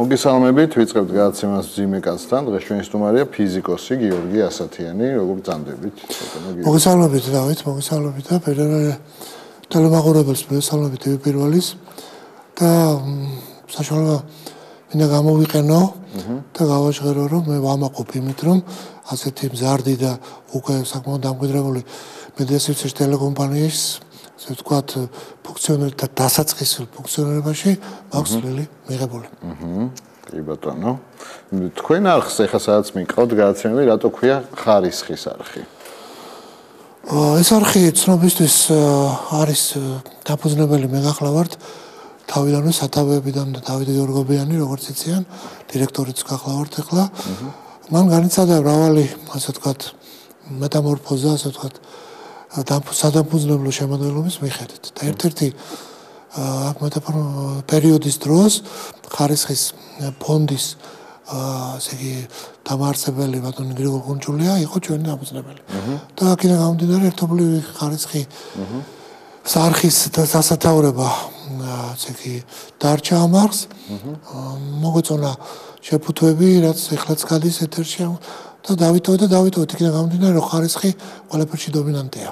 მოგესალმებით, ვიწყებთ გადაცემას მძიმე კაცთან. დღეს ჩვენი სტუმარია ფიზიკოსი გიორგი ასათიანი, როგორ გწამდებით? მოგესალმებით, დავით, მოგესალმებით და ტელემაყურებელს მოგესალმებით პირველის და საშუალება მინდა გამოვიყენო და გავაჟღერო, რომ მე ვამაყობ იმით, რომ ასეთი მზარდი და უკვე საკმაოდ დამკვიდრებული მედიასიციის ტელეკომპანიის ასე ვთქვათ, ფუნქციონერთა დასაწყისელ ფუნქციონირებაში მაქვს წვლილი მიღებული. კი ბატონო. თქვენ არხს ეხლა სადაც მიყავთ გადაცემები, რატო ქვია ხარისხის არხი? ეს არხი ცნობისთვის არის დაფუძნებელი მე გახლავართ თავიდანვე სათავეებიდან და დავით გიორგობიანი, როგორც იციან, დირექტორიც გახლავართ ეხლა. მან განიცადა მრავალი, ასე ვთქვათ, მეტამორფოზა, ასე ვთქვათ, სადაფუძნებლო შემადგენლობის მიხედვით. და ერთ-ერთი პერიოდის დროს ხარისხის ფონდის ასე იგი დამაარსებელი ბატონი გრიგოლ კუნჭულია იყო ჩვენი დამფუძნებელი. და აქედან გამომდინარე ერთობლივი ხარისხი არხის დასათაურება ასე იგი დარჩა ამ არხს. მოგეწონა შეფუთვები, რაც ეხლაც გადის ეთერში და დავითოვე იქიდან გამომდინარე რომ ხარისხი ყველაფერში დომინანტია.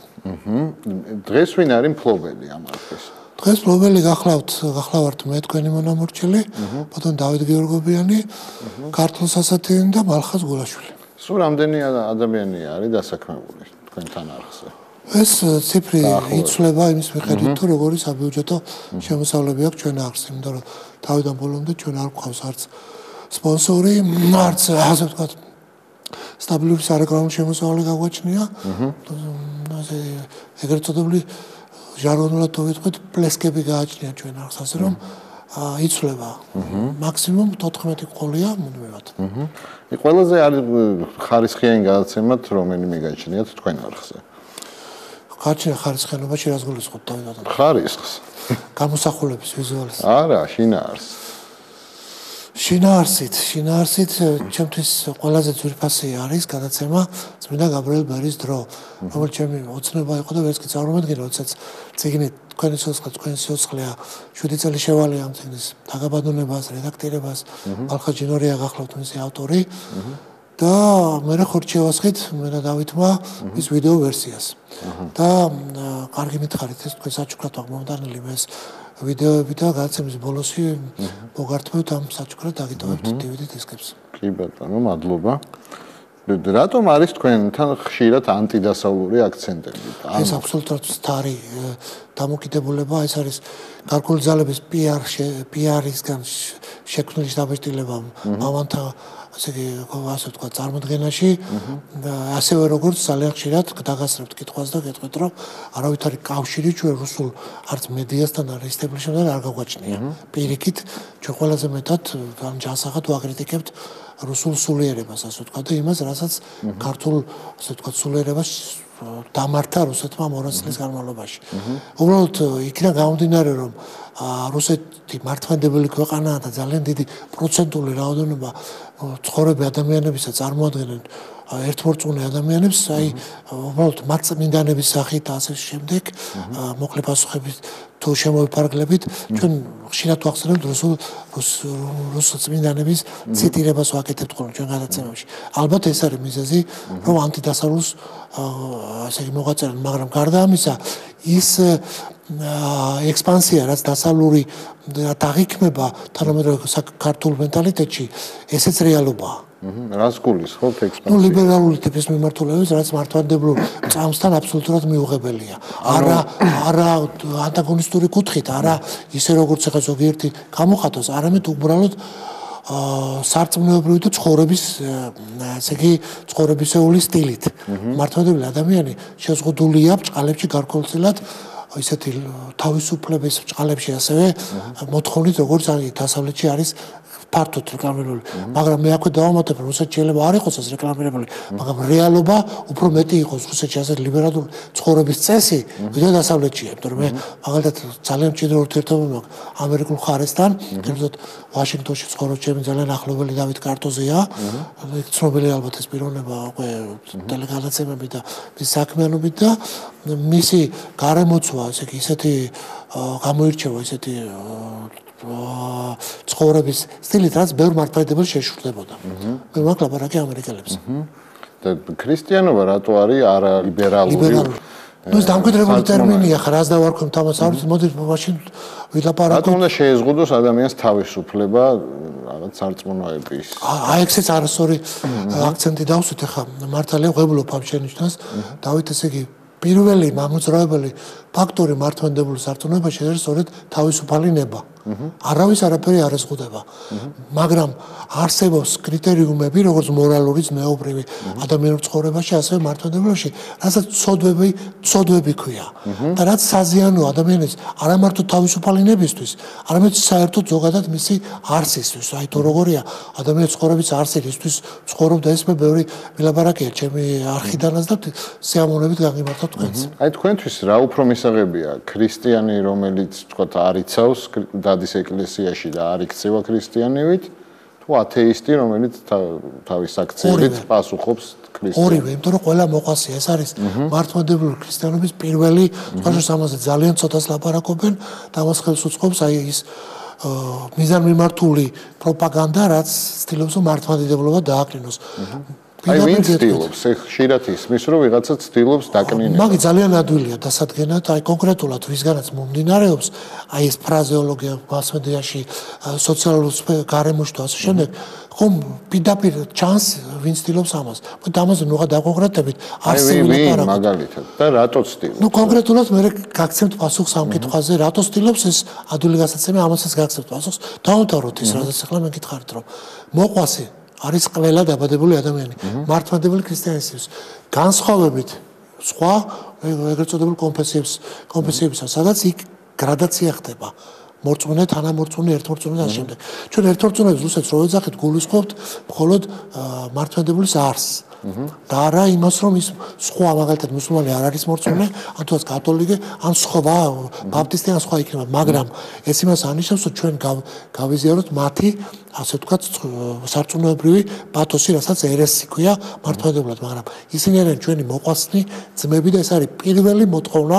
დღეს ვინ არის მფლობელი ამ არხის? დღეს მფლობელი გახლავართ მე თქვენი მონამორჩილი, ბატონ დავით გიორგობიანი, ქართულ სასათიანი და მალხაზ გულაშვილი. სულ რამდენი ადამიანი არის დასაქმებული თქვენთან არხზე? ეს ციფრი იცვლება იმის მიხედვით, თუ როგორი საბიუჯეტო შემოსავლები აქვს ჩვენ არხს, იმიტომ რომ თავიდან ბოლომდე ჩვენ არ გვყავს არც სპონსორი, არც ასე ვთქვათ სტაბილური სარეკლამო შემოსავალი გაგვაჩნია. ასე ეგრეთ წოდებული ჟარგონულად თუ ვიტყვით, პლესკები გააჩნია ჩვენ არხს, ასე რომ იცვლება. მაქსიმუმ 14 ყოლია მუდმივად. ყველაზე არის ხარისხიანი გადაცემად რომელიმე გაჩნიათ თქვენ არხზე? გაჩნია ხარისხიანობაში რას გულისხმობთ დავით? ხარისხს. გამოსახულების ვიზუალიზაცია. არა, შინაარსს. შინაარსით ჩემთვის ყველაზე ძვირფასი არის გადაცემა წმინდა გაბრიელ ბერის დრო, რომელიც ჩემი ოცნება იყო და ვერც კი წარმოვედგინე, როდესაც წიგნი თქვენი სიცოცხლეა 7 წელი შევალე ამ წიგნის დაგაბატონებას, რედაქტირებას, მალხაზ ჯინორია გახლავთ მისი ავტორი და მე ხორჩ შევასხით მე და დავითმა ის ვიდეო ვერსიას. და კარგი მითხარით ეს თქვენ საჩუქრად აღმოვდანილი მე ვიდეოები და გადაცემის ბოლოსი მოგართმევთ ამ საჩუქრად დაგიტოვებთ DVD დისკებს. კი ბატონო, მადლობა. რატომ არის თქვენთან ხშირად ანტიდასავლური აქცენტები? ეს აბსოლუტურად სტარი დამოკიდებულება, ეს არის გარკვეული ძალების PR-ისგან შექმნილი დაბეჭდილება მამანთა ასე ვთქვათ წარმოდგენაში და ასევე როგორც ძალიან ხშირად დაგასრებთ კითხვას და გეტყვით რომ არავითარი კავშირი ჩვენ რუსულ არც მედიასთან არ ისტებლიშმენტთან არ გაგვაჩნია. პირიქით ჩვენ ყველაზე მეტად ამ ჯანსაღად ვაკრიტიკებთ რუსულ სულიერებას, ასე ვთქვათ და იმას, რასაც ქართულ ასე ვთქვათ სულიერებას დამართა რუსეთმა 200 წლის განმავლობაში. უბრალოდ იქიდან გამომდინარე რომ რუსეთი მართლმადიდებელი ქვეყანაა და ძალიან დიდი პროცენტული რაოდენობა ცხოვრები ადამიანებისა წარმოადგენენ ერთმორწმუნე ადამიანებს, აი უბრალოდ მაწმინდანების სახით და ასე შემდეგ, მოკლე პასუხებით თუ შემოვიფარგლებით, ჩვენ ხშირად ვახსენებთ რუსულ წმინდანების ციტირებას ვაკეთებთ ხოლმე ჩვენ გადაცემებში. ალბათ ეს არის მიზეზი, რომ ანტიდასავლურს ასე მოღვაწეობენ, მაგრამ გარდა ამისა, ის ექსპანსია, რაც დასავლური დაღიქმება თანამედროვე ქართულ მენტალიტეტში, ესეც რეალობაა. რას გულისხმობთ ექსპანსია? ლიბერალური ტიპის მიმართულებებს, რაც მართლმადიდებელ წამსთან აბსოლუტურად მიუღებელია. არა ანტაგონისტური კუთხით, არა ისე როგორც ახლა ზოგიერთი გამოხატავს, არამედ უბრალოდ სარწმუნოებრივი და ცხოვრების ასე იგი ცხოვრებისეული სტილით. მართლმადიდებელი ადამიანი შეზღუდულია ბჭყალებში გარკვეულწილად ისეთი თავისუფლების ბჭყალებში ასევე მოთხოვნით როგორც არის დასავლეთში არის ფართოდ რეკლამირებული, მაგრამ მე აქვე დავამატებ, რუსეთში შეიძლება არ იყოს ეს რეკლამირებული, მაგრამ რეალობა უფრო მეტი იყოს რუსეთში ასეთ ლიბერალური ცხოვრების წესი, ვიდრე დასავლეთშია, იმიტომ რომ მე მაგალითად ძალიან მჭიდრო ურთიერთობა მაქვს ამერიკულ ხარესთან, კერძოდ ვაშინგტონში ცხოვრობს ჩემი ძალიან ახლობელი დავით კარტოზია, ცნობილი ალბათ ეს პიროვნება უკვე ტელეგადაცემები და მის საქმიანობით და მისი გარემოცვა, ესე იგი ისეთი გამოირჩევა ისეთი ცხოვრების სტილით, რაც ბევრ მართლმადიდებელს შეშურდებოდა. მე მაქვს ლაპარაკი ამერიკელებს. და ქრისტიანობა რატო არის არალიბერალური? ნუ ეს დამკვიდრებული ტერმინია ხარ, რას დავარქვენ თამას არის, მოდი მაშინ ვილაპარაკოთ. რატომ უნდა შეეზღუდოს ადამიანს თავისუფლება რაღაც სარწმუნოების? აი ეცეც არასწორი აქცენტი დავსვით ახლა მართალია ღვებლობ ამ შენიშნას. დავით ესე იგი პირველი მამოძრავებელი ფაქტორი მართლმადიდებლურ სარწმუნოებაში არის სწორედ თავისუფალი ნება. არავის არაფერი არ ეზღუდება. მაგრამ არსებობს კრიტერიუმები, როგორც მორალური, ზნეობრივი ადამიანურ ცხოვრებაში, ასევე მართლმადიდებლობაში, რასაც ცოდვები ქვია. და რაც საზიანო ადამიანის არა მარტო თავისუფალი ნებისთვის, არამედ საერთოდ ზოგადად მისი არსისთვის. აი თუ როგორია ადამიანის ცხოვრების არსი, ისთვის ცხოვრობდა ეს მე ბევრი ვილაპარაკია ჩემი არქიდანაც და სიამოვნებით გამიმართა თქვენს. აი თქვენთვის რა უფრო მისაღებია ქრისტიანი, რომელიც თქვათ არ იცავს დადის ეკლესიაში და არ იქცევა ქრისტიანივით, თუ ათეისტი, რომელიც თავის აქციებით პასუხობს ქრისტიანს? ორივე, იმიტომ რომ ყველა მოყვასია, ეს არის მართლმადიდებლური ქრისტიანობის პირველი, თუმცა ამაზე ძალიან ცოტას ლაპარაკობენ და ამას ხელს უწყობს აი ის მიზანმიმართული პროპაგანდა, რაც ცდილობს მართლმადიდებლობა დააკნინოს. აი ვინ ცდილობს? ხშირად ისმის რომ ვიღაცა ცდილობს დაკნინებას. მაგი ძალიან ადვილია დასადგენად, აი კონკრეტულად ვისგანაც მომდინარეობს, აი ეს ფრაზეოლოგია მასმედიაში, სოციალურ გარემოში და ასე შემდეგ, ხომ პირდაპირ ჩანს ვინ ცდილობს ამას. მოდი ამაზე ნუღა დაკონკრეტებით, არსებობ ლაპარაკობ. მაგალითად და რატო ცდილობს? ნუ კონკრეტულად მე გაგცემთ პასუხს ამ კითხვაზე, რატო ცდილობს ეს ადვილი გასაცემი, ამასაც გაგცემთ პასუხს. დავამთავროთ ის, რადგან ახლა მე გითხარით რომ მოყვასი არის ყველა დაბადებული ადამიანი. მართლმადიდებელი ქრისტიანისთვის განსხვავებით სხვა ეგრეთ წოდებულ კონფესიებისა, სადაც იქ გრადაცია ხდება. მორწმუნე, თანამორწმუნე, ერთმორწმუნე და ამ შემდეგ. ჩვენ ერთმორწმუნეებს რუსეთს რო ეძახით, გულისხმობთ მხოლოდ მართლმადიდებლის არსს. და არა იმას, რომ ის სხვა მაგალითად მუსულმანი არ არის მორწმუნე, ან თუნდაც კათოლიკე, ან სხვა ბაპტისტი ან სხვა იქნება, მაგრამ ეს იმას ანიშნავს, რომ ჩვენ გავიზიაროთ მათი, ასე ვთქვათ, სარწმუნოებრივი პათოსი, რასაც ერესი ქვია მართლმადიდებლად, მაგრამ ისინი არიან ჩვენი მოყვასნი ძმები და ეს არის პირველი მოთხოვნა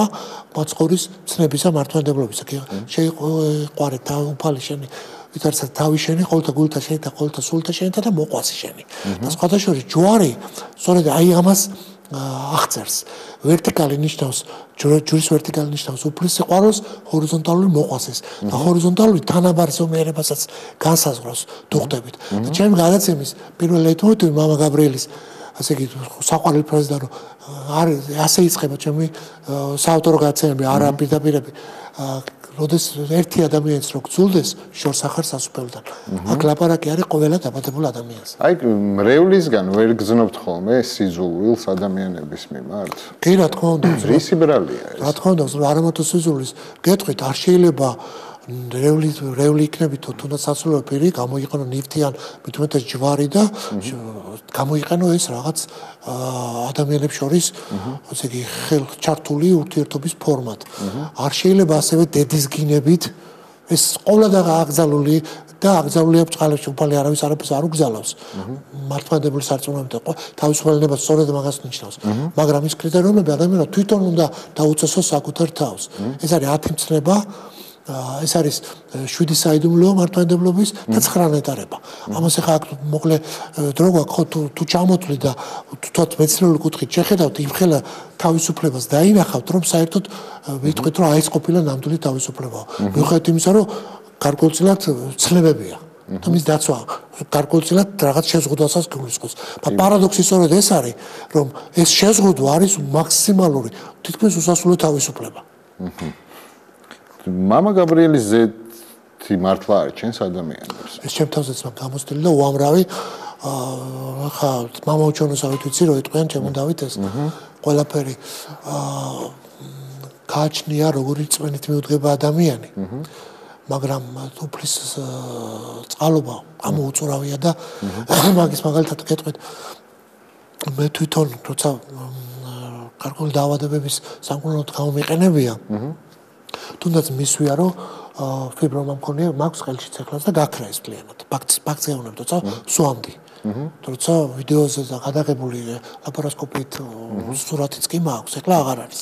მაცხოვრის ცნებისა მართლმადიდებლობისა. შეიყვარე უფალი შენი ვიტარცა თავი შენი, ყოველთა გულთა შენი და ყოველთა სულთა შენი და მოყვასი შენი. და სხვათა შორის ჯვარი, სწორედ აი ამას აღწერს. ვერტიკალი ნიშნავს ჯვრის ვერტიკალი ნიშნავს უფლის სიყვარულს, ჰორიზონტალური მოყვასის და ჰორიზონტალური თანაბარ ზომიერებასაც განსაზღვრავს დუხტებით. და ჩემი გადაცემის პირველ ლეიტმოტივი მამა გაბრიელის ასე იგი საყვარელი ფრაზა რომ არის ასე იწყება ჩემი საავტორო გადაცემები, არა პირდაპირები. როდეს ერთი ადამიანს რო გძულდეს შორს ახარს ასუფელთან. აქ ლაპარაკი არის ყველა დაბადებულ ადამიანს. აი მრევლისგან ვერ გზნობთ ხოლმე სიზულვილს ადამიანების მიმართ? კი, რა თქმა უნდა. რის ბრალია ეს? რა თქმა უნდა, არა მარტო სიზულვილს გეტყვით, არ შეიძლება რევლი იქნებითო თუნდაც სასულიერო პირი გამოიყენო ნივთიან მithumetes ჯვარი და გამოიყენო ეს რაღაც ადამიანებს შორის ასე იგი ხელჩართული ურთიერთობის ფორმად. არ შეიძლება ასევე დედისგინებით ეს ყოლა და აკრძალული და აკრძალულია ბწყალებში უფალი არავის არაფერს არ უგზალავს. მართლმადიდებლური სარწმუნოებით თავისუფლება სწორედ მაგას ნიშნავს. მაგრამ ის კრიტერიუმები ადამიანმა თვითონ უნდა დაუწესოს საკუთარ თავს. ეს არის 10 მცნება ეს არის 7 საიდუმლო მართლმადიდებლობის და 9 ნეტარება. ამას ახლა აქ მოკლე დრო გვაქვს ხო თუ ჩამოთვლი და თუთ მეცნიერული კუთხით შეხედავთ იმ ხელა თავისუფლებას დაინახავთ რომ საერთოდ ვიტყვით რომ აი ეს ყოფილა ნამდვილი თავისუფლებაა. მიუხედავად იმისა რომ გარკვეულწილად ცნებებია. და მის დაცვა გარკვეულწილად რაღაც შეზღუდვასაც გულისხმობს. პარადოქსი სწორედ ეს არის რომ ეს შეზღუდვა არის მაქსიმალური თითქმის უსასრულო თავისუფლება. მამა გაბრიელის ზეთი მართლა არის ჩვენს ადამიანებს. ეს ჩემ თავზეც მაგ გამოსტილი და უამრავი ხა მამა უჩვენოსავით ვიცი რომ იტყვიან ჩემო დავით ეს ყველაფერი გააჩნია როგორი წმენით მიუდგება ადამიანი. მაგრამ უფლის წყალობა ამოუწურავია და მაგის მაგალითად გეტყვით მე თვითონ როცა გარკვეული დაავადებების სამკურნალოდ გამომიყენებია თუნდაც მისვია რომ ფიბრომა მქონია მაქვს ხელში ცექლას და გაქრა ეს პლიანად ბაქცია უნდა თორსა სვამდი თორსა ვიდეოზე და გადაღებული ლაპარასკოპით სურათიც კი მაქვს ეხლა აღარ არის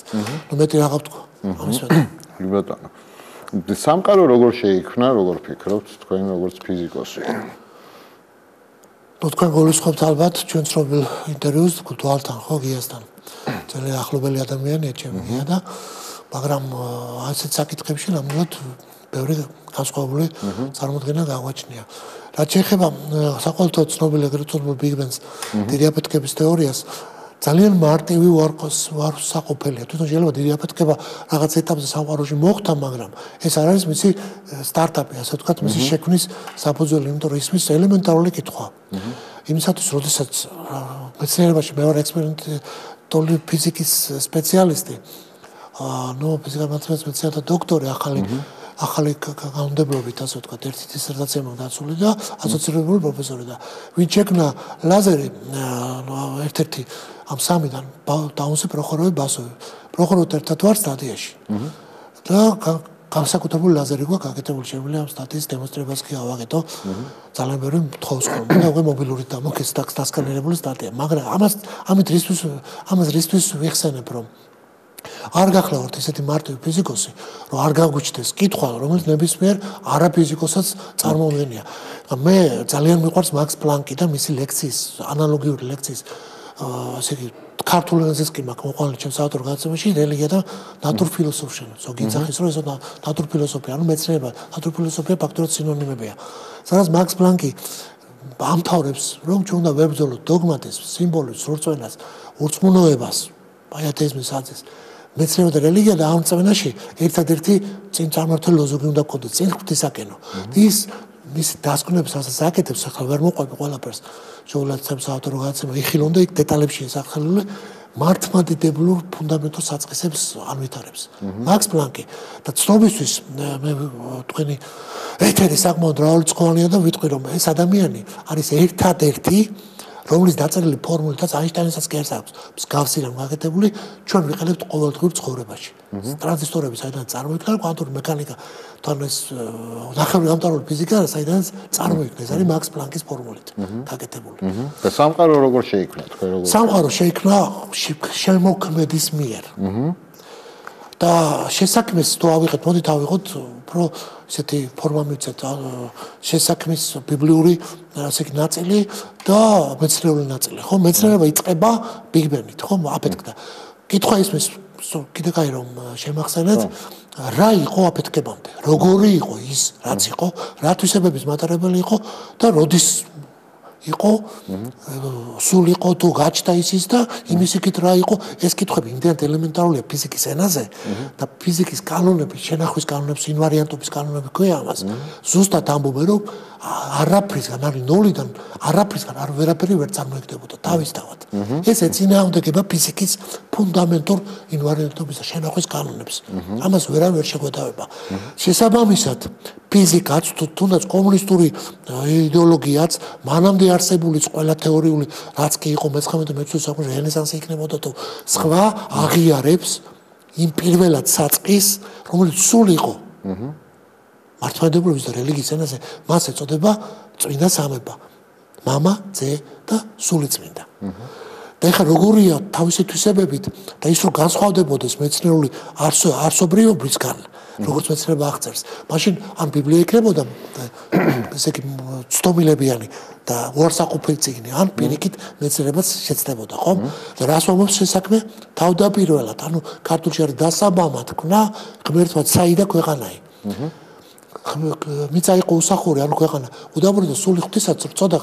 ნუ მეტი რა გავთქვა ამის მე ბატონო სამყარო როგორ შეიქმნა, როგორ ფიქრობთ თქვენ როგორც ფიზიკოსი? ნუ თქვენ გულისხმობთ ალბათ ჩვენ ცნობილ ინტერვიუს გუთვალთან ხო გიასთან. ძალიან ახლობელი ადამიანია ჩემი გია და მაგრამ ასეთ საკითხებში ნამდვილად ბევრი განსხვავებული წარმოდგენა გაგვაჩნია. რაც შეეხება საყოველთაოდ ცნობილ ეგრეთ წოდებულ Big Bang-ს დიდი აფეთქების თეორიას ძალიან მარტივი ვარსაყოფელია. თვითონ შეიძლება დიდი აფეთქება რაღაც ეტაპზე სამყაროში მოხდა, მაგრამ ეს არ არის მისი სტარტაპი, ასე ვთქვათ, მისი შექმნის საფუძველი, იმიტომ რომ ისმის ელემენტარული კითხვა. იმისათვის, როდესაც მეცნიერებაში მე ვარ ექსპერიმენტული ფიზიკის სპეციალისტი, ფიზიკა-მათემატიკის მეცნიერებათა დოქტორი, ახალი განმდებობით, ასე ვთქვათ, ერთი დისერტაცია მაქვს დაცული და ასოცირებული პროფესორი და ვინ შექმნა ლაზერი, ერთ-ერთი ამ სამიდან დაუნსი პროხოროვი ბასოვი. პროხოროვი ერთად ვარ სტატიაში. და განსაკუთრებული ლაზერი გვაქვს გაკეთებული, შემიძლია ამ სტატიის დემონსტრებას კი ავაგეთო. ძალიან ბევრი მთხოვს ხოლმე და უკვე მობილური დამოკეს დასკანირებული სტატია. მაგრამ ამით რისთვის ვიხსენებ, რომ არ გახლავართ ესეთი მარტივი ფიზიკოსი, რომ არ გაგვიჩნდეს კითხვა, რომელიც ნებისმიერ არაფიზიკოსაც წარმოუდგენია. მე ძალიან მიყვარს მაქს პლანკი და მისი ლექციის, ანალოგიური ლექციის, ასე იგი ქართულ ენაზეც კი მაქვს მოყვანილი ჩემს საავტორო განათლებაში რელიგია და ნატურფილოსოფია. ზოგი ძახის რომ ეს ნატურფილოსოფია, ანუ მეცნიერება, ნატურფილოსოფია ფაქტურად სინონიმებია. სადაც მაქს პლანკი ამთავრებს, რომ ჩვენ უნდა ვებრძოლოთ დოგმატიზმს, სიმბოლიზმს, სრულწმენას, ურწმუნოებას, პაიათიზმის აზრს. მეცნიერება და რელიგია და ამ წმენაში ერთადერთი წინ წარმართული ლოზუნგი უნდა გქონდეს, წინ ღვთისაკენო. ის დასკვნებს ასაც აკეთებს, ახლა ვერ მოყვები ყველაფერს. შეულაცემ საავტორო განათლება იხილონ და იქ დეტალებში ესახელული მართლმადიდებლურ ფუნდამენტურ საწყისებს ანვითარებს. მაქს პლანკი და ცნობისთვის მე თქვენი ეთერი საკმაოდ მრავალრიცხოვანია და ვიტყვი რომ ეს ადამიანი არის ერთადერთი რომლის დაწერილი ფორმულითაც აინშტაინისაც კი არ აქვს. მსგავსი რამ გაკეთებული ჩვენ ვიყენებთ ყოველდღიურ ცხოვრებაში. ტრანზისტორები საიდან წარმოიქმნა, კვანტური მექანიკა, თან ეს ნახევრად გამტარული ფიზიკა, საიდან წარმოიქმნა, ეს არის მაქს პლანკის ფორმულით გაკეთებული. და სამყარო როგორ შეიქმნა, თქვენ როგორ? სამყარო შეიქმნა შემოქმედის მიერ. და შესაქმეს თუ ავიღეთ, მოდით ავიღოთ უფრო ესეთი ფორმა მივცეთ შესაქმის ბიბლიური ასე იგი ნაწილი და მეცნიერული ნაწილი, ხო? მეცნიერება იწყება Big Bang-ით, ხო? აფეთქდა. კითხვა ისმის კიდე კაი რომ შემახსენეთ, რა იყო აფეთქებამდე? როგორი იყო ის, რაც იყო, რა თვისებების მატარებელი იყო და როდის იყო სულ იყო თუ გაჩნდა ის და იმის იქით რა იყო ეს კითხვები იმდენად ელემენტარულია ფიზიკის ენაზე და ფიზიკის კანონები შენახვის კანონებს ინვარიანტობის კანონები ქვია ამას ზუსტად ამბობენ რომ არაფრისგან არის ნოლიდან არაფრისგან არ ვერაფერი ვერ წარმოიქმნებოდა თავისთავად ეს ეწინააღმდეგება ფიზიკის ფუნდამენტურ ინვარიანტობის და შენახვის კანონებს ამას ვერავინ ვერ შეგვეთავება შესაბამისად ფიზიკაც თუნდაც კომუნისტური იდეოლოგიაც მანამდე არსებული ყველა თეორიული რაც კი იყო მე-19 და მე-20 საუკუნეში რენესანსი იქნებოდა თუ სხვა აღიარებს იმ პირველად საწყის რომელიც სულ იყო მართლმადიდებლობის და რელიგიის ენაზე მას ეწოდება წმინდა სამება მამა ძე და სული წმინდა და ეხლა როგორია თავისი თვისებებით და ის რომ განსხვავდებოდეს მეცნიერული არსობრივობისგან როგორც მეცნიერება აღწერს მაშინ ამ ბიბლია იქნებოდა ესე იგი ცნობილებიანი და უარსაყოფელი წიგნი ან პირიქით მეცნიერებას შეცდებოდა ხო და რას ვამბობ შესაქმე თავდაპირველად ანუ ქართულში არის დასაბამა თქვა ღმერთმა საიდა ქვეყანაი მიწა იყო უსახური ანუ ქვეყანა უდაბური და სული ღვთისაც წოდა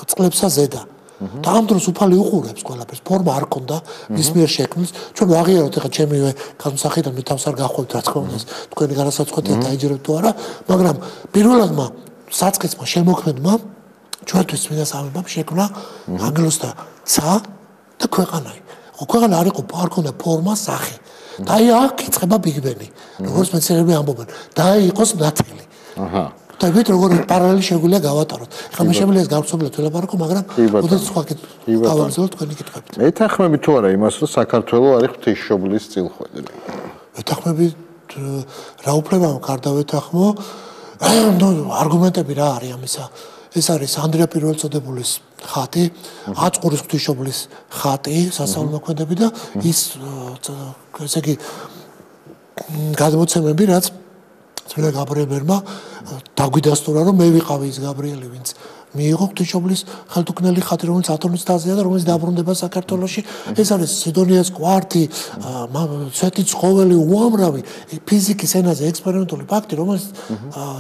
წყლებსა ზედა და ამ დროს უფალი უყურებს ყველაფერს ფორმა არ ქონდა მის მიერ შექმნის ჩვენ ვაღიაროთ ეხლა ჩემივე განსახიდან მე თავს არ გახვევთ რა თქმა უნდა თქვენი განსაცდელია დაიჯერებთ თუ არა მაგრამ პირველადმა საწყისმა შემოქმედმა ჩვენთვის წმინდა სამებამ შექმნა ანგელოზ და ცა და ქვეყანაი ხო ქვეყანა არ იყო არ ქონდა ფორმა სახე და აი აქ იწყება Big Bang როგორც მეცნიერები ამბობენ და აი იყოს ნათელი აჰა და ვით როგორ პარალელი შეგვიძლია გავატაროთ. ეხლა მე შემიძლია ეს გავცნობლად ველაპარაკო, მაგრამ ოდესმე სხვა გავაგზავნოთ თქვენი კითხვებით. ეთანხმები თუ არა იმას, რომ საქართველოს არის ღვთისმშობლის წილხვედრი? ეთანხმებით რა უფლება გარდა ვეთანხმო? არგუმენტები რა არის ამისა? ეს არის ანდრია პირველწოდებულის ხატი, აწყურის ღვთისმშობლის ხატი, სასწაულმოქმედები და ის ესე იგი გადმოცემები, რაც წმინდა გაბრიელმა დაგვიდასტურა რომ მე ვიყავი ის გაბრიელი ვინც მიიღო ღვთისმშობლის ხელთუქმნელი ხატი რომელიც ათონის თაზეა და რომელიც დაბრუნდება საქართველოში ეს არის სიდონიას კვართი სვეტი ცხოველი უამრავი ფიზიკის ენაზე ექსპერიმენტული ფაქტი რომელიც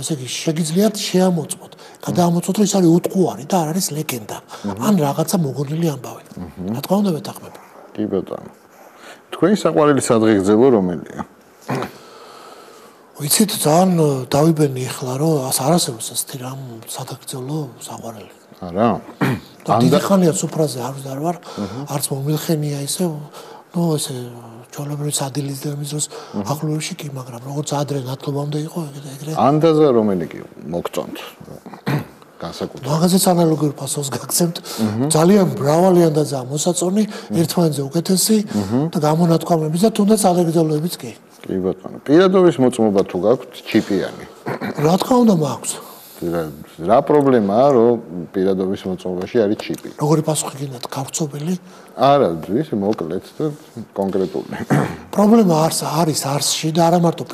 ესე იგი შეგიძლიათ შეამოწმოთ გადაამოწმოთ რომ ეს არის უტყუარი და არ არის ლეგენდა ან რაღაცა მოგონილი ამბავი რა თქმა უნდა ვეთანხმები კი ბატონო თქვენი საყვარელი სადღეგრძელო რომელია ვიცით ძალიან დავიბენი ახლა რომ არ არსებობს ეს რამ სადღეგრძელო საყვარელი არა დიდი ხანია სუფრაზე არ ვარ არც მომილხენია ისე ნუ ესე ჩვეულებრივი სადილისდემის დროს ახლოვში კი მაგრამ როგორც ადრე ნათლობამდე იყო ეგრე ანდაზა რომელი კი მოგწონთ განსაკუთრებით მაგაზეც ანალოგიურ პასუხს გაგცემთ ძალიან მრავალი ანდაზაა მოსაწონი ერთმანეთზე უკეთესი და გამონათქვამების და თუნდაც ადრეგრძელოებიც კი კი ბატონო პირადობის მოწმობა თუ გაქვთ ჩიპიანი რა თქმა უნდა მაქვს რა პრობლემაა რომ პირადობის მოწმობაში არის ჩიპი როგორი პასუხი გინდათ გავრცობილი არა ისე მოკლედ და კონკრეტული პრობლემა არის არსში და არა მარტო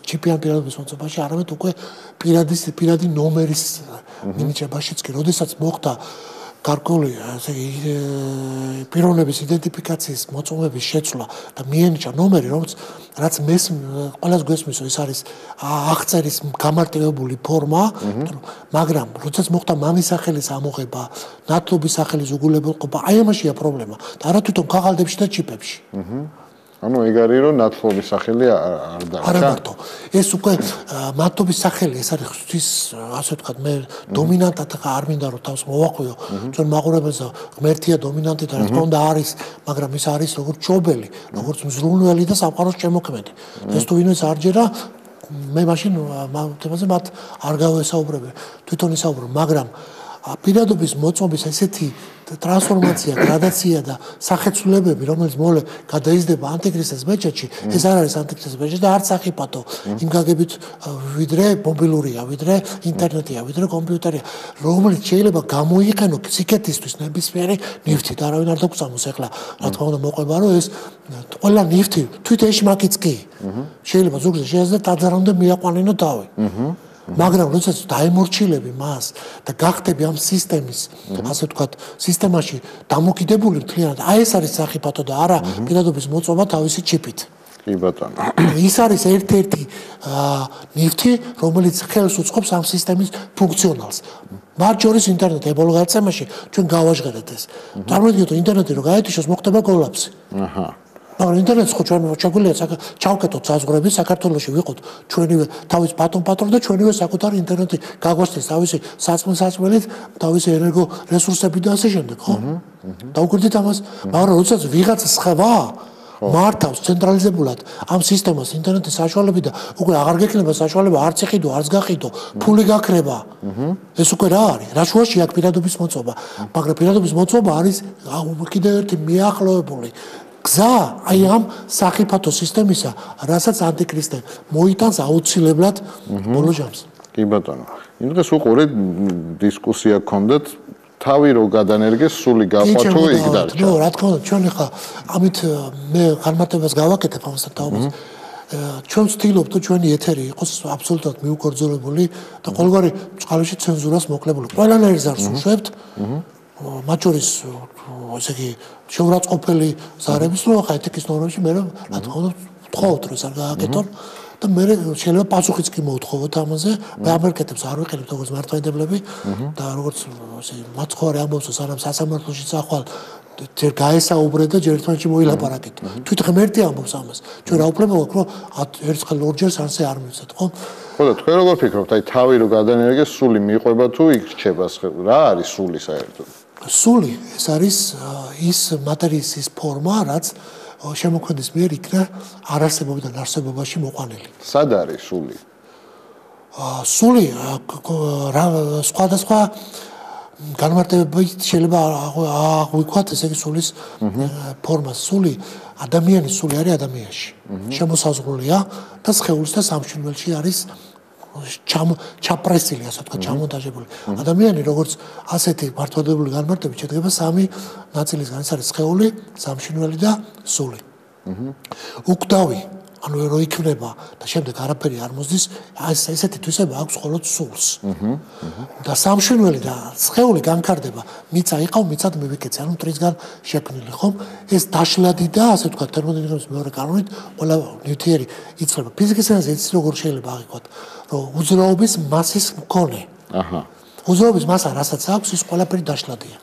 ჩიპიან პირადობის მოწმობაში არამედ უკვე პირადი ნომერის მინიჭებაშიც კი როდესაც მოხდა გარკვეული ასე პიროვნების იდენტიფიკაციის მოწმობის შეცვლა და მიენიჭა ნომერი რაც ყველას გვესმის ის არის აღწერის გამარტივებული ფორმა მაგრამ როდესაც მოხდა მამის სახელის ამოღება ნათლობის სახელის უგულებელყოფა აი ამაშია პრობლემა და არა თვითონ ქაღალდებში და ჩიპებში ანუ ეგ არის რომ ნათლობის სახელი არ დარჩა არა მარტო ეს უკვე ნათლობის სახელი ეს არის ღვთის ასე ვთქვათ მე დომინანტად არ მინდა რომ თავს მოვაყვიო ჩვენ მაყურებელს ღმერთია დომინანტი და რა თქმა უნდა არის მაგრამ ის არის როგორც ჩობელი როგორც მზრუნველი და სამყაროს შემოქმედი ეს თუ ვინმეს არ ჯერა მე მაშინ თემაზე მათ არ გავესაუბრები თვითონ ისაუბრებ მაგრამ პირადობის მოწმობის ესეთი ტრანსფორმაცია, გრადაცია და სახეცვლებები, რომელიც მოლე გადაიზრდება ანტიქრისტეს მეჩეთში, ეს არ არის ანტიქრისტეს მეჩეთი და არც სახიფათო იმ გაგებით ვიდრე მობილურია, ვიდრე ინტერნეტია, ვიდრე კომპიუტერია, რომელიც შეიძლება გამოიყენო სიკეთისთვის ნებისმიერი ნივთი და არავინ არ დაგწამოს ახლა, რა თქმა უნდა მოყვება რომ ეს ყველა ნივთი თვით ეშმაკიც კი. შეიძლება ზოგჯერ შეიძლება დაძარამდე მიაყვანინო თავი. მაგრამ როდესაც დაემორჩილები მას და გახდები ამ სისტემის, ასე ვთქვათ, სისტემაში დამოკიდებული მთლიანად, აი ეს არის სახიფათო და არა პირადობის მოწმობა თავისი ჩიპით. კი ბატონო. ის არის ერთ-ერთი ნივთი, რომელიც ხელს უწყობს ამ სისტემის ფუნქციონალს. მათ შორის ინტერნეტი ებოლგაცემაში ჩვენ გავაჟღერეთ ეს. წარმოგიდგენთ, ინტერნეტი რო გაეთიშოს, მოხდება კოლაფსი. აჰა. მაგრამ ინტერნეტს ხო ჩვენ შეგვიძლია ჩავკეტოთ საზღვრები საქართველოში ვიყოთ ჩვენივე თავის პატრონ და ჩვენივე საკუთარი ინტერნეტი გაგვასწრეს თავისი საწმელით თავისი ენერგო რესურსები და ასე შემდეგ ხო დაუკვირდით ამას მაგრამ როდესაც ვიღაც სხვა მართავს ცენტრალიზებულად ამ სისტემას ინტერნეტის საშუალებით და უკვე აღარ გექნება საშუალება არც იყიდო არც გაყიდო ფული გაქრება ეს უკვე რა არის რა შუაში აქვს პირადობის მოწმობა მაგრამ პირადობის მოწმობა არის კიდევ ერთი მიახლოებული გზა აი ამ სახიფათო სისტემისა, რასაც ანტიქრისტე მოიტანს აუცილებლად ბოლო ჯამს. კი ბატონო. იმ დღეს უყურე დისკუსია გქონდათ, თავი რო გადანერგეს, სული გაყვა თუ იქ დარჩა. ნუ რა თქმა უნდა, ჩვენ ხა ამით მე განმარტებას გავაკეთებ ამასთან თაობას. ჩვენ ვცდილობთ, რომ ჩვენი ეთერი იყოს აბსოლუტურად მიუკერძოლებული და ყოველგვარი წყალში ცენზურას მოკლებული. ყველანაირ ზარს უშვებთ. მათ შორის ესე იგი შეურაცხყოფელი ზარების რო ხა ეთიკის ნორმებში მე რა თქმა უნდა ვთხოვთ რომ არ გააკეთონ და მე შეიძლება პასუხიც კი მოვთხოვოთ ამაზე მე ამერკეტებს არ ვიყენებთ როგორც მართლმადიდებლები და როგორც ესე მაცხოვარი ამბობს სანამ სასამართლოში წახვალ ჯერ გაესაუბრე და ჯერ ერთმანეთში მოილაპარაკეთ თვით ღმერთი ამბობს ამას ჩვენ რა უფლება გვაქვს რომ ერთხელ ორჯერ სანსე არ მივცეთ ხო ხო და თქვენ როგორ ფიქრობთ აი თავი რო გადანერგეს სული მიყვება თუ იქ რჩება რა არის სული საერთოდ სული ეს არის ის მატერიის ის ფორმა, რაც შემოქმედის მიერ იქნა არარსებობიდან არსებობაში მოყვანილი. სად არის სული? სული სხვადასხვა განმარტებებით შეიძლება აღვიქვათ ესე იგი სულის ფორმას. სული ადამიანის სული არის ადამიანში. შემოსაზღვრულია და სხეულის და სამშენებლში არის ჩაპრესილი ასე ვთქვათ ჩამონტაჟებული ადამიანი როგორც ასეთი მართლმადიდებლური განმარტებით შედგება სამი ნაწილისგან ეს არის სხეული, სამშენებელი და სული. უკვდავი ანუ რო იქნება და შემდეგ არაფერი არ მოსდის, ესეთი თვისება აქვს მხოლოდ სულს. და სამშვენელი და სხეული განკარდება, მიწა იყავ, მიწად მივიკეცე, ანუ მტრისგან შექმნილი, ხომ? ეს დაშლადი და ასე ვთქვათ, თერმოდინამიკის მეორე კანონით ყველა ნივთიერი იცვლება. ფიზიკის ენაზე იცის როგორ შეიძლება აღიქვათ, რომ უძრაობის მასის მქონე. უძრაობის მასა, რასაც აქვს, ის ყველაფერი დაშლადია.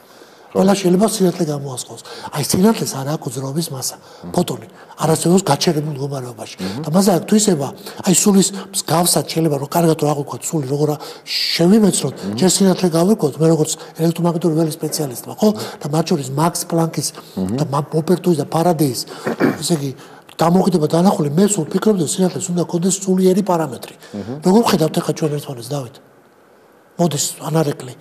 ყველა შეიძლება სინათლე გამოასხოს. აი სინათლეს არ აქვს უძრაობის მასა, ფოტონი, არასდროს გაჩერებულ მდგომარეობაში. და მასა აქვს თვისება, აი სულის მსგავსად შეიძლება რომ კარგად რო აღვიქვათ სული როგორ შევიმეცნოთ, ჯერ სინათლე გავიქვათ, მე როგორც ელექტრომაგნიტური ველის სპეციალისტმა, ხო? და მათ შორის მაქს პლანკის და მოპერტუის და ფარადეის, ესე იგი დამოუკიდება დანახული, მე სულ ვფიქრობდი სინათლეს უნდა ქონდეს სულიერი პარამეტრი. როგორ ხედავთ ახლა ჩვენ ერთმანეთს, დავით? მოდის ანარეკლი,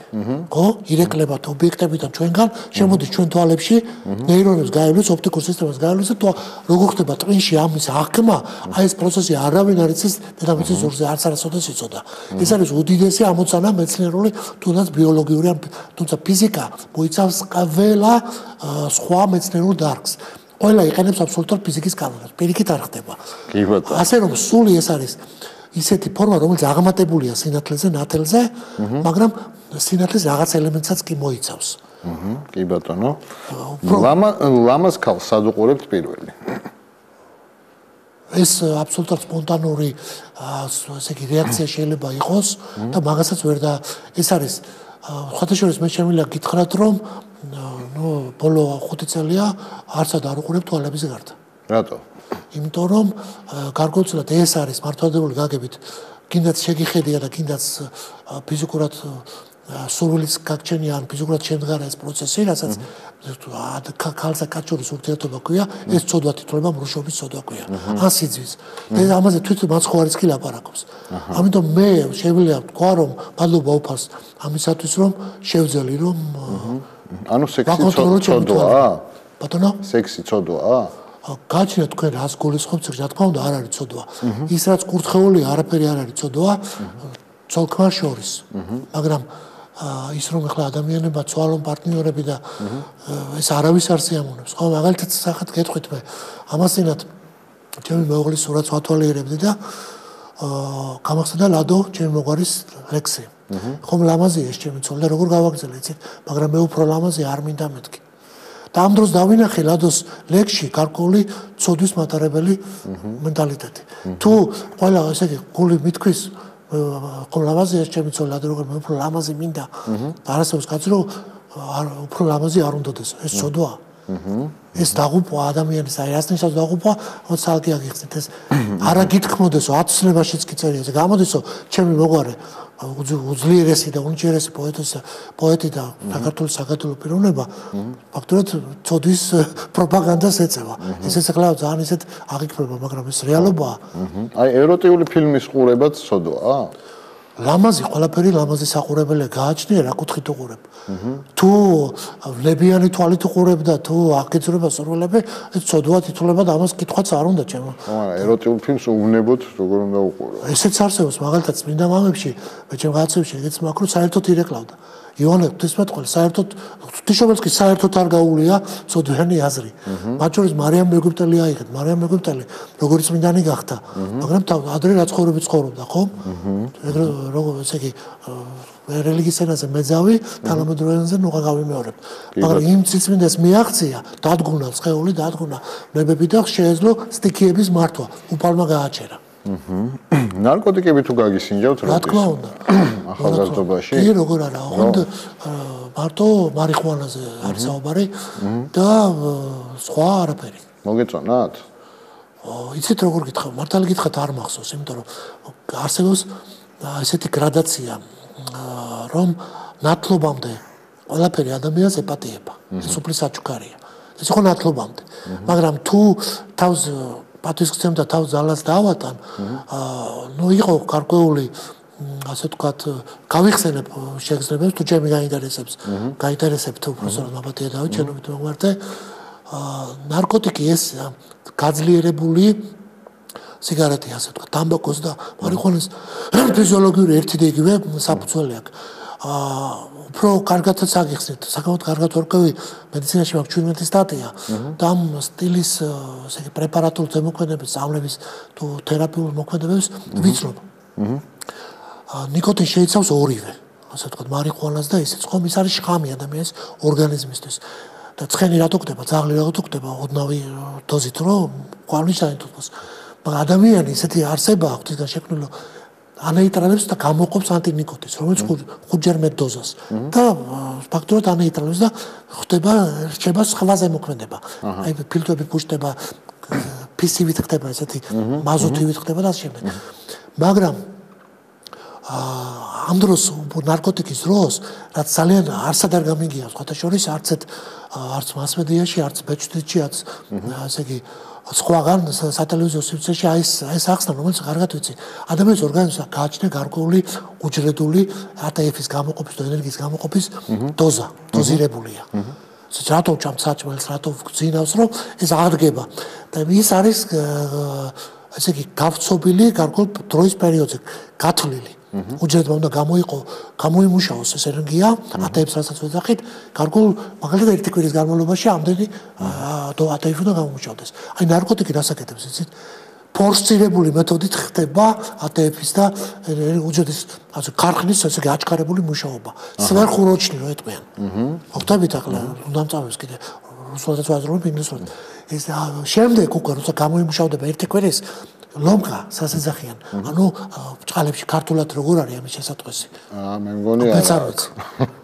ხო? ირეკლებათ ობიექტებიდან ჩვენგან, შემოდის ჩვენ თვალებში, ნეირონებს გაევლოს, ოპტიკურ სისტემას გაევლოს და როგორ ხდება ტვინში ამის აღქმა, აი ეს პროცესი არავინ არ იცის დედამიწის ზურგზე არც არასოდეს იცოდა. ეს არის უდიდესი ამოცანა მეცნიერული, თუნდაც ბიოლოგიური, თუმცა ფიზიკა მოიცავს ყველა სხვა მეცნიერულ დარგს. ყველა იყენებს აბსოლუტურად ფიზიკის კანონებს, პირიქით არ ხდება. კი ბატონო. ასე რომ სული ეს არის ისეთი ფორმა, რომელიც აღმატებულია სინათლეზე, ნათელზე, მაგრამ სინათლის რაღაც ელემენტსაც კი მოიცავს. კი ბატონო. ლამაზ ქალს სად უყურებთ პირველი? ეს აბსოლუტურად სპონტანური ესე იგი რეაქცია შეიძლება იყოს და მაგასაც ვერ და ეს არის ხათაშორის მე შემიძლია გითხრათ რომ ბოლო 5 წელია არცად არ უყურებ თვალების გარდა. რატო? იმიტომ რომ გარკვეულწილად ეს არის მართლმადიდებლური გაგებით, კიდაც შეგიხედია და კიდაც ფიზიკურად სურვილის გაგჩენია ან ფიზიკურად შემდგარა ეს პროცესი, რასაც ქალსა კაცურის ურთიერთობა ქვია, ეს ცოდვა თითქოს მრუშობის ცოდვა ქვია. ან სიძვის. და ამაზე თვითონ მაცხოვარიც კი ლაპარაკობს. ამიტომ მე შეგვიძლია ვთქვა, რომ მადლობა უფალს ამისათვის, რომ შევძელი, რომ ანუ სექსი ცოდვაა? ბატონო? სექსი ცოდვაა? გაჩნია თქვენ რას გულისხმობთ, რა თქმა უნდა არ არის ცოდვა. ის რაც კურთხეულია, არაფერი არ არის ცოდვა, ცოლ-ქმარ შორის. მაგრამ ის რომ ახლა ადამიანებმა ცვალონ პარტნიორები და ეს არავის არ სიამოვნებს. ხო, მაგალითად სახად გეტყვით მე. ამასინათ ჩემი მეუღლის სურათს ვათვალიერებდი და გამახსენდა ლადო ჩემი მოგვარის ლექსი. ხომ ლამაზია ეს ჩემი ცოლი და როგორ გავაგზავნე, იცით? მაგრამ მე უფრო ლამაზი არ მინდა მეთქი. და ამ დროს დავინახე ლადოს ლექსში გარკვეული ცოდვის მატარებელი მენტალიტეტი. თუ ყველა ესე იგი გული მithkvis ხომ ლამაზია ეს ჩემი ცოლი, ლადო როგორ მე უფრო ლამაზი მინდა. არასდროს კაცი რომ უფრო ლამაზი არ უნდადეს. ეს ცოდვა. ეს დაღუპვა ადამიანის, აი რას ნიშნავს დაღუპვა? რომ ცალკე აგიხსნით ეს. არა გითქმოდესო, აცნებაშიც კი წერია. გამოდესო, ჩემი მოგვარე უძლიერესი და უნჯერესი პოეტი და საქართველოს საქართველოს პიროვნება ფაქტობრივად ცოდვის პროპაგანდას ეწევა. ეს ახლა ძალიან ისეთ აღიქმება, მაგრამ ეს რეალობაა. აი ეროტიული ფილმის ყურებაც ცოდვაა? ლამაზი, ყველაფერი ლამაზი საყურებელია, გააჩნია რა კუთხით უყურებ. თუ ლებიანი თვალით უყურებ და თუ აღგეცრება სურვილები, ეს ცოდვა თითქოს და ამას კითხვაც არ უნდა ჩემო. მაგრამ ეროტიულ ფილმს უვნებოდ როგორ უნდა უყურო? ესეც არსებობს, მაგალითად წმინდა მამებში, მე ჩემ გაცევში ეგეც მაქრო საერთოდ ირეკლავდა. იონე ღვთისმეტყველი საერთოდ ღვთისმეტყველს კი საერთოდ არ გაუვლია ცოდვიანი აზრი. მათ შორის მარიამ ეგვიპტელი აიღეთ, მარიამ ეგვიპტელი როგორც წმინდანი გახდა, მაგრამ ადრე რა ცხოვრები ცხოვრობდა, ხო? როგორ ესე იგი რელიგიის ენაზე მეძავი, თანამედროვე ენაზე ნუღა გავიმეორებ. მაგრამ იმ წიწმინდას მიაღწია, დადგუნა სხეული, დადგუნა ნებები და შეეძლო სტიქიების მართვა. უფალმა გააჩერა. ნარკოტიკები თუ გაგისინჯავთ რა თქმა უნდა. ახალგაზრდობაში? კი, როგორ არა, ოღონდ მარტო მარიხუანაზე არის საუბარი და სხვა არაფერი. მოგეწონათ? იცით როგორ გითხრა, მართალი გითხრათ არ მახსოვს, იმიტომ რომ არსებობს ესეთი გრადაცია, რომ ნათლობამდე ყველაფერი ადამიანს ეპატიება. ეს უფრო საჩუქარია. ეს ხო ნათლობამდე. მაგრამ თუ თავს პატვისცემ და თავს ძალას დაავატან, ნუ იყო გარკვეული ასე ვთქვათ, გავიხსენებ შეგრძნებებს თუ ჩემი გაინტერესებს თუ პროფესორ მაბათია დავით შენობით მოგვარდე, ნარკოტიკი ეს გაძლიერებული სიგარეტი ასე ვთქვათ, ტამბაკოს და მარიხუანას ფიზიოლოგიური ერთი და იგივე საფუძველი აქვს. უფრო კარგადაც აგიხსნით, საკმაოდ კარგად ვარკვევი მედიცინაში მაქვს 17 სტატია და ამ სტილის ესე იგი პრეპარატულ ზემოქმედების, სწავლების თუ თერაპიულ მოქმედებებს ვიცნობ. ნიკოტინი შეიცავს ორივე, ასე ვთქვათ, მარიხუანას და ისიც, ხომ ის არის შხამი ადამიანის ორგანიზმისთვის. და ცხენი რატო ხდება, ძაღლი რატო ხდება, ოდნავი დოზით, რომ ყვალის დაინთოს. მაგრამ ადამიანი ისეთი არსება აქვს, ისგან შექმნილი ანეიტრალებს და გამოყოფს ანტინიკოტინს, რომელიც 5-ჯერ მეტ დოზას და ფაქტობრივად ანეიტრალებს და რჩება სხვა ზემოქმედება. აი ფილტრები ფუშტება, PCV-ით ხდება ესეთი, მაზოთივით ხდება და ასე შემდეგ. მაგრამ ამ დროს ნარკოტიკის დროს, რაც ძალიან არსად არ გამიგია, სხვათა შორის არც მასმედიაში, არც ბეჭდვითში, არც ასე იგი სხვაგან სატელევიზიო სივრცეში აი ეს ახსნა, რომელიც კარგად ვიცი. ადამიანის ორგანიზმს გააჩნია გარკვეული უჯრედული ATF-ის გამოყოფის და ენერგიის გამოყოფის დოზა, დოზირებულია. რატო ვჭამთ საჭმელს, რატო ვგზინავს, რომ ეს აღდგება. და ის არის ესე იგი გავცობილი გარკვეულ დროის პერიოდზე გათვლილი. უჯრედმა უნდა გამოიმუშაოს ეს ენერგია, ATF-ს რასაც ვეძახით, გარკვეულ მაგალითად ერთი კვირის განმავლობაში ამდენი ATF უნდა გამომუშავდეს. აი ნარკოტიკი რასაკეთებს, იცით? ფორსირებული მეთოდით ხდება ATF-ის და უჯრედის ასე ქარხნის ესე იგი აჩქარებული მუშაობა. სვერხუროჩნი რო ეტყვიან. ხვდებით ახლა დამწავებს კიდე რუსულადაც ვაზრობ ინგლისურად. ეს შემდეგ უკვე როცა გამოიმუშავდება ერთი კვირის ლომკა სასეძახიან. ანუ ბჭყალებში ქართულად როგორ არის ამის შესატყვისი? მე მგონი არა.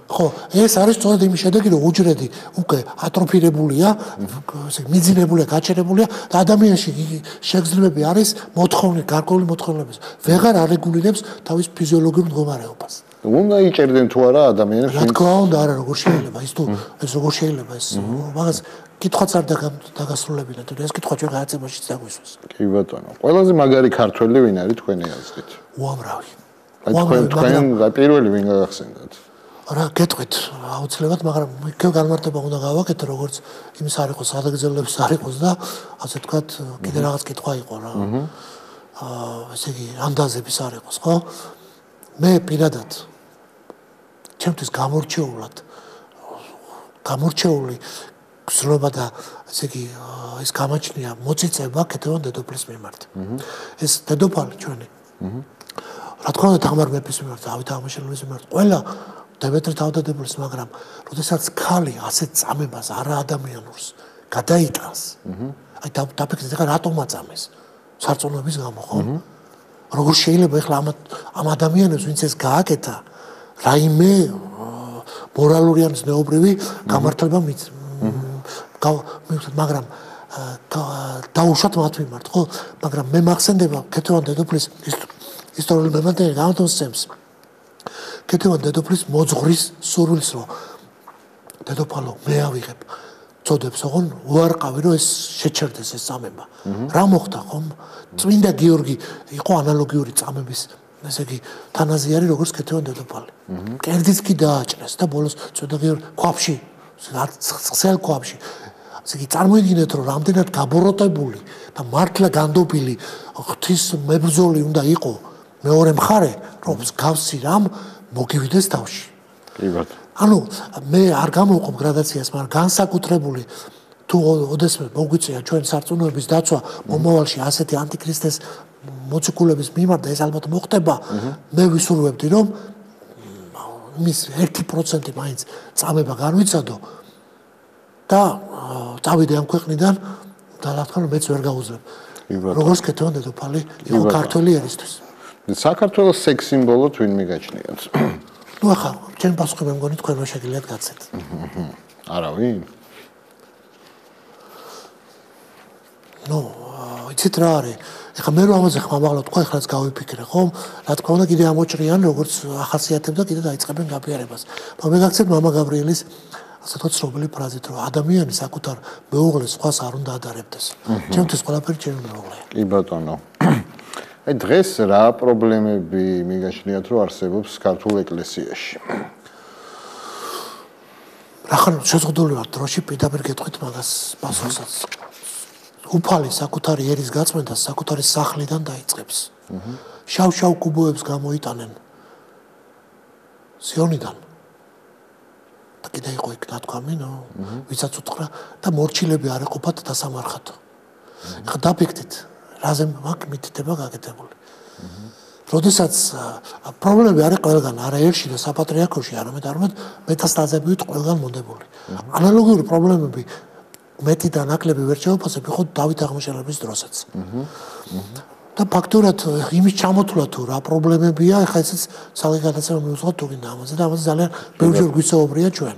ხო, ეს არის სწორედ იმის შედეგი, რომ უჯრედი უკვე ატროფირებულია, ესე მიძინებულია, გაჩერებულია და ადამიანში შეგრძნებები არის მოთხოვნი, გარკვეული მოთხოვნების. ვეღარ არეგულირებს თავის ფიზიოლოგიურ მდგომარეობას. უნდა იჭერდნენ თუ არა ადამიანებს? რა თქმა უნდა, არა, როგორ შეიძლება ის თუ ეს როგორ შეიძლება ეს მაგას კითხვაც არ დაგასრულებინა, თუ ეს კითხვა ჩვენ გადაცემაშიც დაგვისვას. კი ბატონო. ყველაზე მაგარი ქართველი ვინ არის თქვენი აზრით? უამრავი. თქვენ პირველი ვინ გაგახსენდათ? რა გეტყვით, აუცილებლად, მაგრამ იქ განმარტება უნდა გავაკეთო, როგორც იმის არ იყოს, ადაგრძელების არ იყოს და ასე ვთქვათ, კიდე რაღაც კითხვა იყო რა. ესე იგი, ანდაზების არ იყოს, ხო? მე პირადად ჩემთვის გამორჩეული გზნობა და ესე იგი ეს გამაჩნია მოწიწება ქეთევან დედოფლის მიმართ. ეს დედოფალი ჩვენი. რა თქმა უნდა, თამარ მეფის მიმართ, დავით აღმაშენებლის მიმართ, ყველა დემეტრე თავდადებულის, მაგრამ როდესაც ქალი ასეთ წამებას არაადამიანურს გადაიტანს, აი დაფიქრეთ, ეხლა რატომ აწამეს? სარწმუნოების გამო, ხო? როგორ შეიძლება ეხლა ამ ადამიანებს, ვინც ეს გააკეთა, რაიმე მორალური ან ზნეობრივი გამართლება მაგრამ დაუშვათ მათ მიმართ, ხო? მაგრამ მე მახსენდება ქეთევან დედოფლის ისტორიული მემკვიდრე გამოსცემს. ქეთევან დედოფლის მოძღვრის სურვილს, რომ დედოფალო, მე ავიღებ წოდებს, ოღონ უარყავი, რომ ეს შეჩერდეს ეს წამება. რა მოხდა, ხომ? წმინდა გიორგი იყო ანალოგიური წამების, ესე იგი, თანაზიარი, როგორც ქეთევან დედოფალი. კერძიც კი დააჭრეს და ბოლოს წმინდა გიორგი ქვაბში, ცხელ ქვაბში. ესე იგი, წარმოიდგინეთ, რომ რამდენად გაბოროტებული და მართლა განდობილი ღვთის მებრძოლი უნდა იყო მეორე მხარე, რომ მსგავსი რამ მოგივიდეს თავში. კი ბატონო. ანუ მე არ გამოვყობ გრადაციას, მაგრამ განსაკუთრებული თუ ოდესმე მოგვიწია ჩვენ სარწმუნოების დაცვა მომავალში ასეთი ანტიქრისტეს მოციქულების მიმართ და ეს ალბათ მოხდება, მე ვისურვებდი, რომ მის 1% მაინც წამება განვიცადო და წავიდე ამ ქვეყნიდან და რა თქმა უნდა მეც ვერ გაუძლებ. როგორც ქეთევან დედოფალი იყო ქართველი ერისთვის. საქართველოს სექს სიმბოლოდ ვინ მიგაჩნიათ? ნუ ახლა ჩემ პასუხი მე მგონი თქვენ შეგიძლიათ გაცეთ. არავინ? ნუ იცით რა არის? ეხლა მე რომ ამაზე ხმამაღლა თქვა, ეხლაც გავიფიქრე, ხომ? რა თქმა უნდა კიდე ამოჭრიან, როგორც ახასიათებდა, კიდე დაიწყებენ გაფიარებას. მაგრამ მე გაგცეთ მამა გაბრიელის ასე თქვა ცნობილი ფრაზით, რომ ადამიანი საკუთარ მეუღლეს სხვას არ უნდა ადარებდეს. ჩემთვის ყველაფერი ჩემი მეუღლეა. კი ბატონო. აი დღეს რა პრობლემები მიგაჩნიათ, რომ არსებობს ქართულ ეკლესიაში? ახლა შეზღუდული ვარ დროში პირდაპირ გეტყვით მაგას პასუხსაც. უფალი საკუთარი ერის გაწმენდას საკუთარი სახლიდან დაიწყებს. შავ-შავ კუბოებს გამოიტანენ სიონიდან და კიდე იყო იქ ნათქვამი, ვისაც უთხრა და მორჩილები არ ეყოფათ დასამარხად. ახლა დაფიქრდით, რაზე მაგ მითითება გაკეთებული. როდესაც პრობლემები არის ყველგან, არა ერთში და საპატრიარქოში, არამედ მეტასტაზებით ყველგან მონდებული. ანალოგიური პრობლემები მეტი და ნაკლები ვერ შეუფასებ იყო დავით აღმაშენებლის დროსაც. და ფაქტურად იმის ჩამოთვლა თუ რა პრობლემებია, ეხლა ესეც ცალკე გადაცემა მივუძღოთ თუ გინდა ამაზე და ამაზე ძალიან ბევრჯერ გვისაუბრია ჩვენ.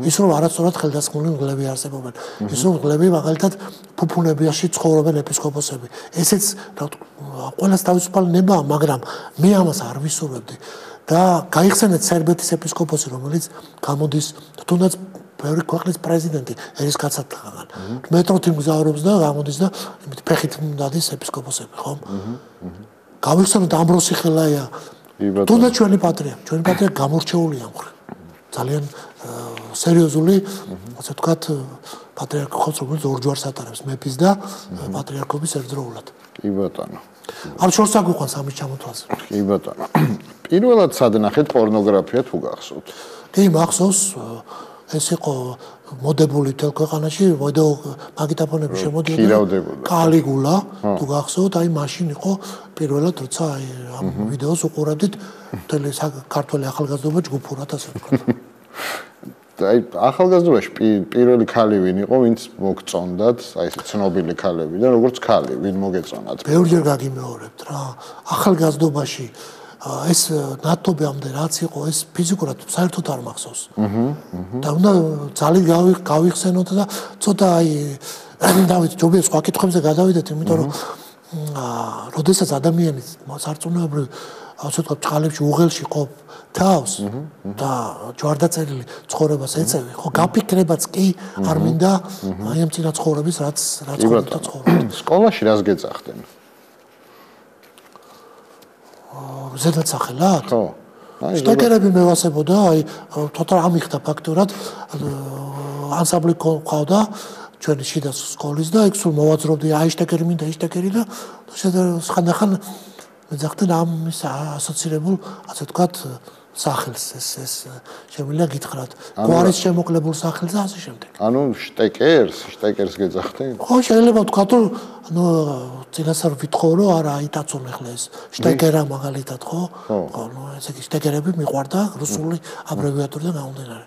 ის რომ არასწორად ხელდასხმული მგლები არსებობენ. ის რომ მგლები მაგალითად ფუფუნებიაში ცხოვრობენ ეპისკოპოსები. ესეც ყველას თავისუფალი ნებაა, მაგრამ მე ამას არ ვისურვებდი. და გაიხსენეთ სერბეთის ეპისკოპოსი, რომელიც გამოდის თუნდაც ბევრი ქვეყნის პრეზიდენტი ერის კაცათაგან. მეტროთი მგზავრობს და გამოდის და იმით ფეხით დადის ეპისკოპოსები, ხო? გავიხსენოთ ამბროსი ხელაია. თუნდაც ჩვენი პატრიარქი გამორჩეულია მხრივ. ძალიან სერიოზული, ასე ვთქვათ, პატრიარქი ხოს, რომელიც ორ ჯვარს ატარებს, მეფის და პატრიარქობის ერთდროულად. კი ბატონო. არ შორს აგვიყვანს ამის ჩამოთვალზე. კი ბატონო. პირველად სად ნახეთ პორნოგრაფია თუ გახსოვთ? კი, მახსოვს, ეს იყო მოდებული თელ ქვეყანაში, მაგიტაფონები შემოდიოდა. კალიგულა, თუ გახსოვთ, აი მაშინ იყო პირველად, როცა აი ამ ვიდეოს უყურებდით, მთელი ქართული ახალგაზრდობა ჯგუფურად ასე ვთქვათ. აი ახალგაზრდობაში პირველი ქალი ვინ იყო, ვინც მოგწონდათ, აი ეს ცნობილი ქალები და როგორც ქალი, ვინ მოგეწონათ? ბევრჯერ გაგიმეორებთ რა. ახალგაზრდობაში ეს ნათობამდე რაც იყო, ეს ფიზიკურად საერთოდ არ მახსოვს. და უნდა ძალით გავიხსენოთ და ცოტა აი დავით ჯობია სხვა კითხვებზე გადავიდეთ, იმიტომ რომ როდესაც ადამიანი სარწმუნოებრივ ასე ვთქვათ, წყალებში უღელში ყოფ თავს და ჯვარდაწერილი ცხოვრებას ეწევი, ხო გაფიქრებაც კი არ მინდა აი ამ წინა ცხოვრების რაც ყოფდა ცხოვრობ. სკოლაში რას გეძახდნენ? ზედაცახელად? ხო. შტეკერები მევასებოდა, აი თოთა ამიხდა ფაქტურად ანსამბლი ყავდა ჩვენი შიდა სკოლის და იქ სულ მოვაძრობდი აი შტეკერი მინდა, ის შტეკერი და ხანდახან მეძახდნენ ამის ასოცირებულ, ასე ვთქვათ, სახელს ეს შემიძლია გითხრათ. გვარის შემოკლებულ სახელს და ასე შემდეგ. ანუ შტეკერს გეძახდნენ? ხო, შეიძლება ვთქვათ, რომ ანუ წინასწარ ვითხოვ, რომ არა, იტაცონ ახლა ეს შტეკერა მაგალითად, ხო? ხო, ნუ ესე იგი შტეკერები მიყვარდა რუსული აბრევიატურიდან გამომდინარე.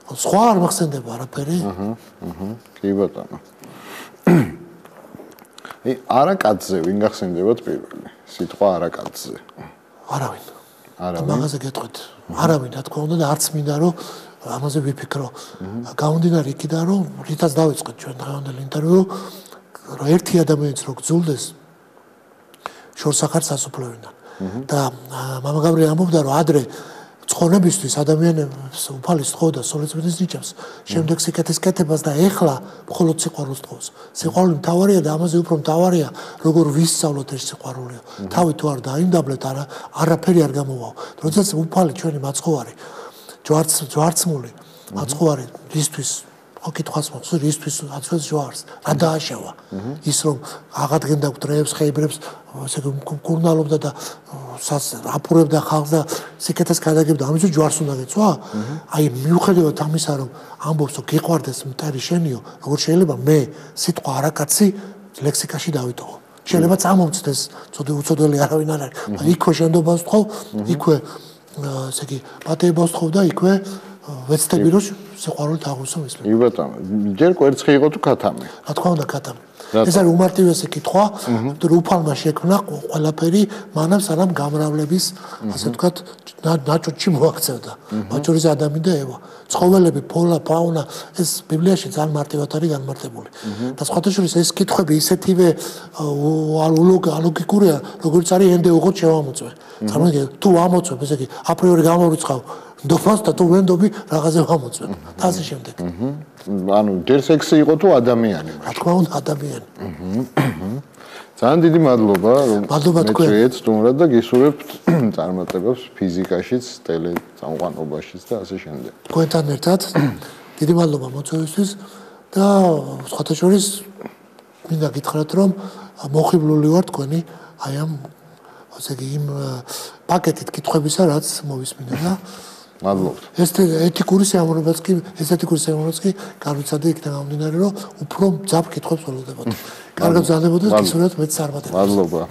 სხვა არ მახსენდება არაფერი. კი ბატონო. არაკაძე ვინ გახსენდებათ პირველი? სიტყვა არაკაძე. არავინ. მაგაზე გეტყვით. არავინ, რა თქმა უნდა და არც მინდა რომ ამაზე ვიფიქრო. გამომდინარე იქიდან რომ რითაც დავიწყეთ ჩვენ დღევანდელ ინტერვიუ, რომ ერთი ადამიანიც რო გძულდეს შორს ახარ სასופლოვიდან. და მამა გაბრიელი ამბობდა რომ ადრე ცხოვრებისთვის ადამიანებს უფალს თხოვდა სულიწმიდის ნიჭებს, შემდეგ სიკეთის კეთებას და ეხლა მხოლოდ სიყვარულს თხოვს. სიყვარული მთავარია და ამაზე უფრო მთავარია როგორ ვისწავლოთ ეს სიყვარული. თავი თუ არ დაიმდაბლეთ, არაფერი არ გამოვაო. როდესაც უფალი ჩვენი მაცხოვარი, ჯვარცმული მაცხოვარი რისთვის ოკითხავს მოხს რისთვის აცვეს ჯვარს რა დააშავა ის რომ აღადგენდა გვდრეებს ხეიბრებს ესე კურნალობდა და აპურებდა ხალხს და სიკეთეს გადაგებდა ამისთვის ჯვარს უნდა გეწვა აი მიუხედავად ამისა რომ ამბობს რომ გიყვარდეს მტერი შენიო როგორ შეიძლება მე სიტყვა არაკაცი ლექსიკაში დავიტოვო შეიძლება წამომწდეს უცოდველი არავინ არ არის იქვე შენდობას ვთხოვ იქვე ესე იგი პატეებას ვთხოვ და იქვე ვეცდები რომ სიყვარული დაგვისო ისმენ. კი ბატონო, ჯერ კვერცხი იყო თუ ქათამი? რა თქმა უნდა ქათამი. ეს არის უმარტივესი კითხვა, რომ უფალმა შექმნა ყველაფერი მანამ სანამ გამრავლების, ასე ვთქვათ, ნაჭუჭი მოაქცევდა. მაჭურის ადამი და ევა. ცხოველები, ფოლა, ფაუნა, ეს ბიბლიაში ძალიან მარტივად არის განმარტებული. და სხვათა შორის ეს კითხვები ისეთივე ალოგიკურია, როგორც არის ენდეუღოთ შევამოწმე. წარმოგიდგენთ, თუ ამოწმებ, ესე იგი, აპრიორი გამორიცხავ დოფას და თუ ვენდობი რაღაცა ვამოწმებ. და ასე შემდეგ. ანუ ჯერ სექსი იყო თუ ადამიანი? რა თქმა უნდა, ადამიანი. ძალიან დიდი მადლობა, რომ მეწვიეთ სტუმრად და გისურვებთ წარმატებებს ფიზიკაშიც, ტელეწამყვანობაშიც და ასე შემდეგ. თქვენთან ერთად დიდი მადლობა მოწვევისთვის და სხვათა შორის მინდა გითხრათ, რომ მოხიბლული ვარ თქვენი აი ამ ასე იგი იმ პაკეტით კითხვებისა, რაც მოვისმინე და მადლობთ. ეს ეთიკური სიამოვნებაც კი, ეს ეთიკური სიამოვნებაც კი განვიცადე იქიდან გამომდინარე, რომ უფრო მძაფ კითხვებს ველოდებოდ. კარგად გზადებოდეს, ისურვებთ მეც წარმატებას. მადლობა.